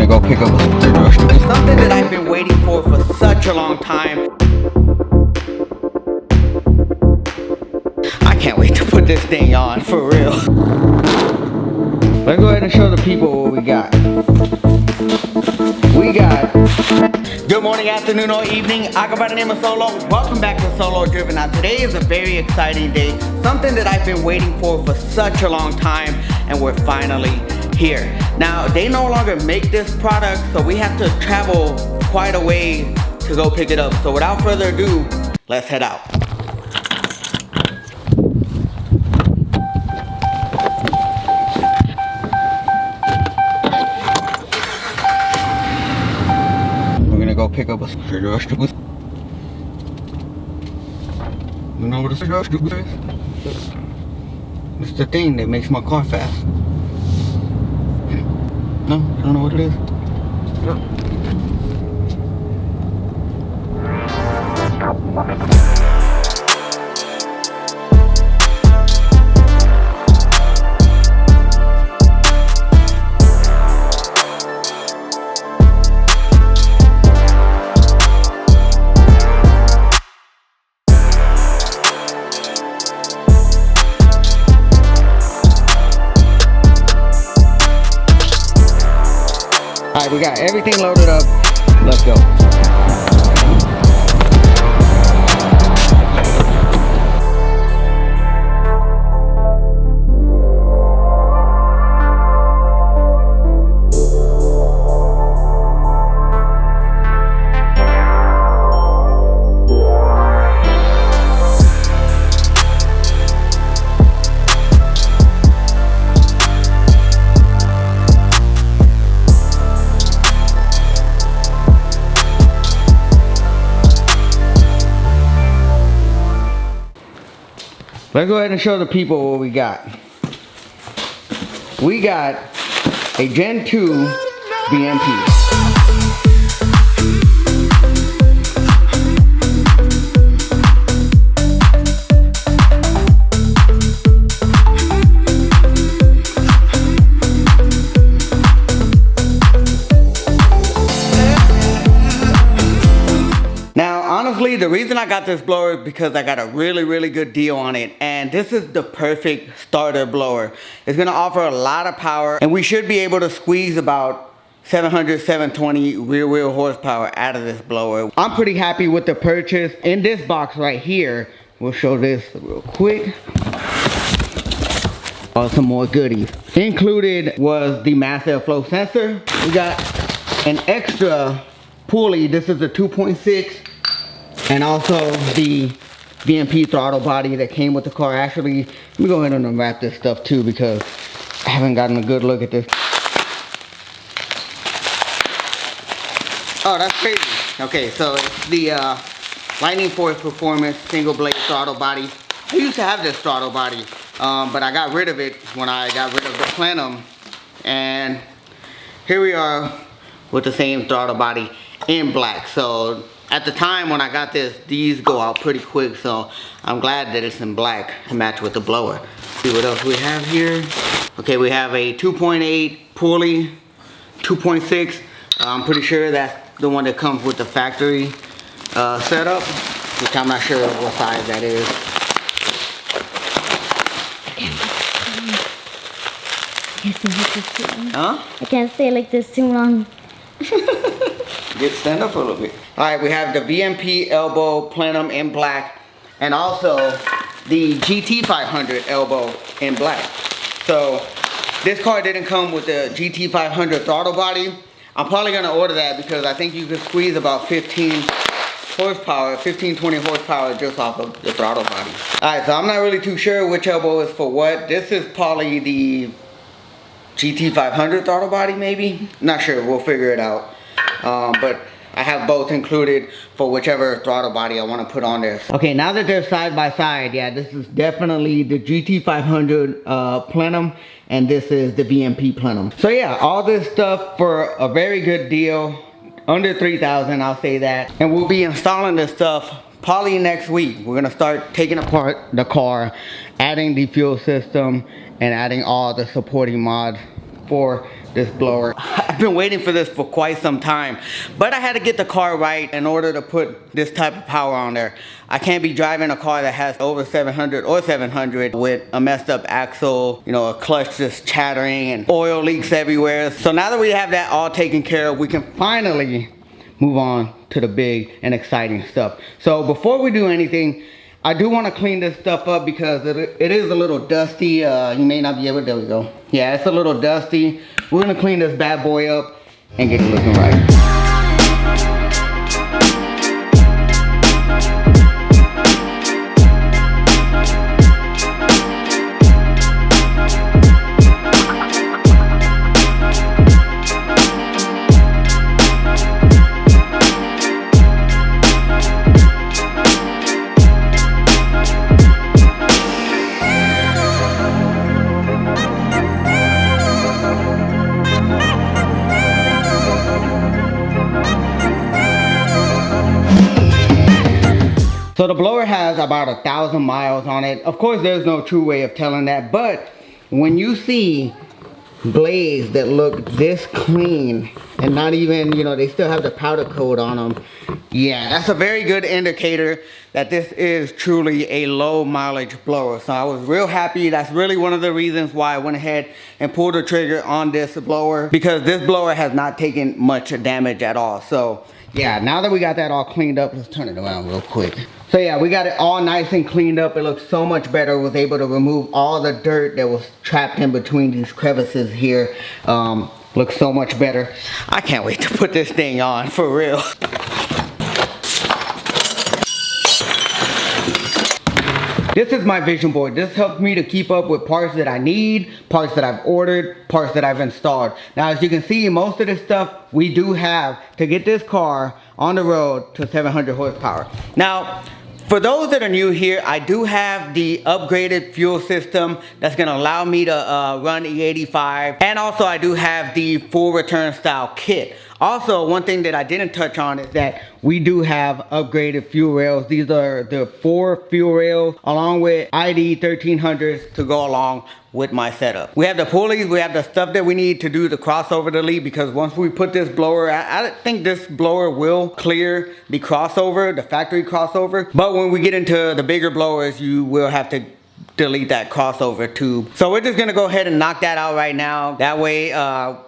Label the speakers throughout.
Speaker 1: gonna go pick up a supercharger. Something that I've been waiting for such a long time. I can't wait to put this thing on, for real. Let's go ahead and show the people what we got. Good morning, afternoon, or evening. I go by the name of Solo. Welcome back to Solo Driven. Now today is a very exciting day. Something that I've been waiting for such a long time, and we're finally here. Now they no longer make this product, so we have to travel quite a way to go pick it up. So without further ado, let's head out. Go pick up a supercharger. You know what a supercharger is? It's the thing that makes my car fast. No? You don't know what it is? No. Alright, we got everything loaded up. Let's go. Let's go ahead and show the people what we got. We got a Gen 2 VMP. Honestly, the reason I got this blower is because I got a really good deal on it, and this is the perfect starter blower. It's gonna offer a lot of power, and we should be able to squeeze about 700, 720 rear wheel horsepower out of this blower. I'm pretty happy with the purchase. In this box right here, we'll show this real quick. Some more goodies. Included was the mass airflow sensor. We got an extra pulley. This is a 2.6. And also the VMP throttle body that came with the car. Actually, let me go ahead and unwrap this stuff too, because I haven't gotten a good look at this. Oh, that's crazy. Okay, so it's the Lightning Force Performance single blade throttle body. I used to have this throttle body, but I got rid of it when I got rid of the Plenum. And here we are with the same throttle body in black. So at the time when I got this, these go out pretty quick, so I'm glad that it's in black to match with the blower. See what else we have here. Okay, we have a 2.8 pulley, 2.6. I'm pretty sure that's the one that comes with the factory setup, which I'm not sure what size that is. Huh?
Speaker 2: I can't stay like this too long.
Speaker 1: Get stand up a little bit. All right, we have the VMP elbow plenum in black, and also the GT500 elbow in black. So this car didn't come with the GT500 throttle body. I'm probably gonna order that because I think you could squeeze about 15 horsepower, 15-20 horsepower just off of the throttle body. All right, so I'm not really too sure which elbow is for what. This is probably the GT500 throttle body, maybe. Not sure, we'll figure it out. But I have both included for whichever throttle body I want to put on there. Okay, now that they're side by side, yeah, this is definitely the GT500 plenum, and this is the VMP plenum. So yeah, all this stuff for a very good deal, under $3,000, I'll say that. And we'll be installing this stuff probably next week. We're gonna start taking apart the car, adding the fuel system, and adding all the supporting mods for this blower. I've been waiting for this for quite some time, but I had to get the car right in order to put this type of power on there. I can't be driving a car that has over 700 or 700 with a messed up axle, you know, a clutch just chattering and oil leaks everywhere. So now that we have that all taken care of, we can finally move on to the big and exciting stuff. So before we do anything, I do want to clean this stuff up because it is a little dusty. You may not be able to, there we go. Yeah, it's a little dusty. We're gonna clean this bad boy up and get it looking right. So the blower has about 1,000 miles on it. Of course, there's no true way of telling that, but when you see blades that look this clean and not even, you know, they still have the powder coat on them, yeah, that's a very good indicator that this is truly a low mileage blower. So I was real happy. That's really one of the reasons why I went ahead and pulled the trigger on this blower, because this blower has not taken much damage at all. So yeah, now that we got that all cleaned up, let's turn it around real quick. So yeah, we got it all nice and cleaned up. It looks so much better. I was able to remove all the dirt that was trapped in between these crevices here. Looks so much better. I can't wait to put this thing on, for real. This is my vision board. This helps me to keep up with parts that I need, parts that I've ordered, parts that I've installed. Now, as you can see, most of this stuff we do have to get this car on the road to 700 horsepower. Now, for those that are new here, I do have the upgraded fuel system that's gonna allow me to run E85. And also I do have the full return style kit. Also, one thing that I didn't touch on is that we do have upgraded fuel rails. These are the 4 fuel rails along with ID 1300s to go along with my setup. We have the pulleys, we have the stuff that we need to do the crossover delete, because once we put this blower, I think this blower will clear the crossover, the factory crossover. But when we get into the bigger blowers, you will have to delete that crossover tube. So we're just gonna go ahead and knock that out right now. That way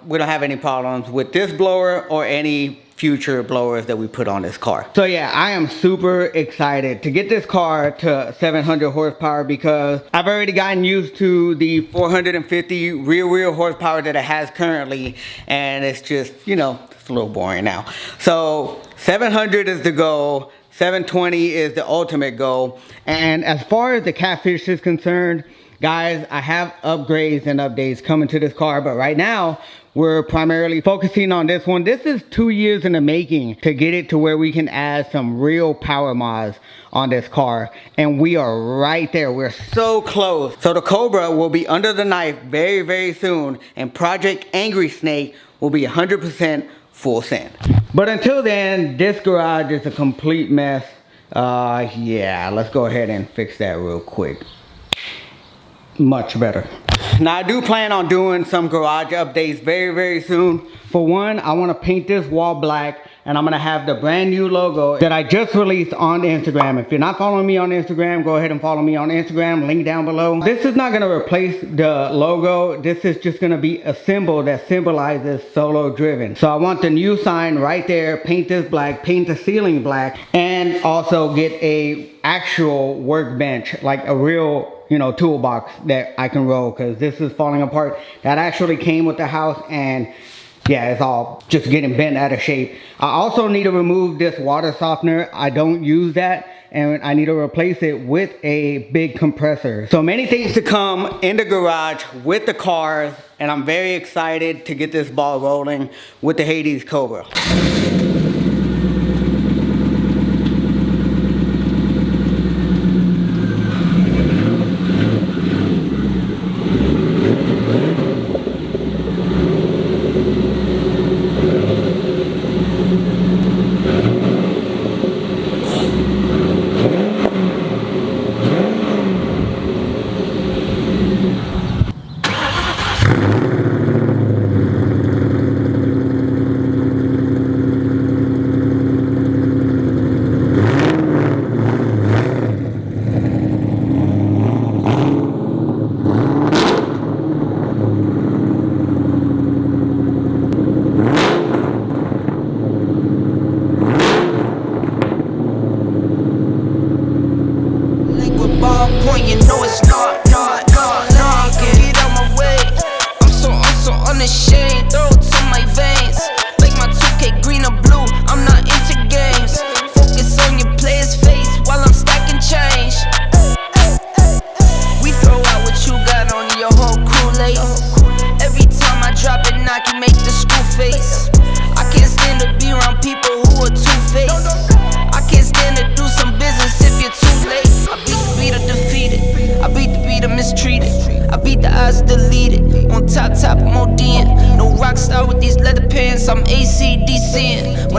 Speaker 1: we don't have any problems with this blower or any future blowers that we put on this car. So yeah, I am super excited to get this car to 700 horsepower because I've already gotten used to the 450 rear wheel horsepower that it has currently, and it's just, you know, it's a little boring now. So 700 is the goal. 720 is the ultimate goal. And as far as the catfish is concerned, guys, I have upgrades and updates coming to this car, but right now we're primarily focusing on this one. This is 2 years in the making to get it to where we can add some real power mods on this car, and we are right there. We're so close. So the Cobra will be under the knife very, very soon, and Project Angry Snake will be 100% full send. But until then, this garage is a complete mess. Yeah, let's go ahead and fix that real quick. Much better. Now I do plan on doing some garage updates very, very soon. For one, I want to paint this wall black, and I'm going to have the brand new logo that I just released on Instagram. If you're not following me on Instagram, go ahead and follow me on Instagram, link down below. This is not going to replace the logo. This is just going to be a symbol that symbolizes Solo Driven. So I want the new sign right there, paint this black, paint the ceiling black, and also get a actual workbench, like a real, you know, toolbox that I can roll, because this is falling apart. That actually came with the house, and yeah, it's all just getting bent out of shape. I also need to remove this water softener. I don't use that, and I need to replace it with a big compressor. So many things to come in the garage with the cars, and I'm very excited to get this ball rolling with the Hades Cobra.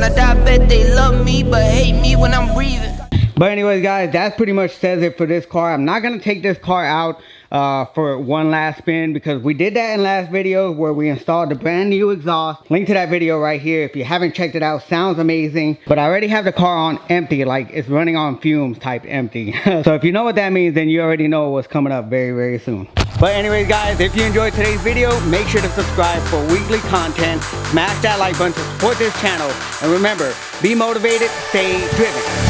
Speaker 3: When I die, I bet they love me, but hate me when I'm breathing.
Speaker 1: But anyways, guys, that pretty much says it for this car. I'm not going to take this car out for one last spin because we did that in last video where we installed the brand new exhaust. Link to that video right here if you haven't checked it out. Sounds amazing. But I already have the car on empty, like it's running on fumes type empty. So if you know what that means, then you already know what's coming up very, very soon. But anyways, guys, if you enjoyed today's video, make sure to subscribe for weekly content. Smash that like button to support this channel. And remember, be motivated, stay driven.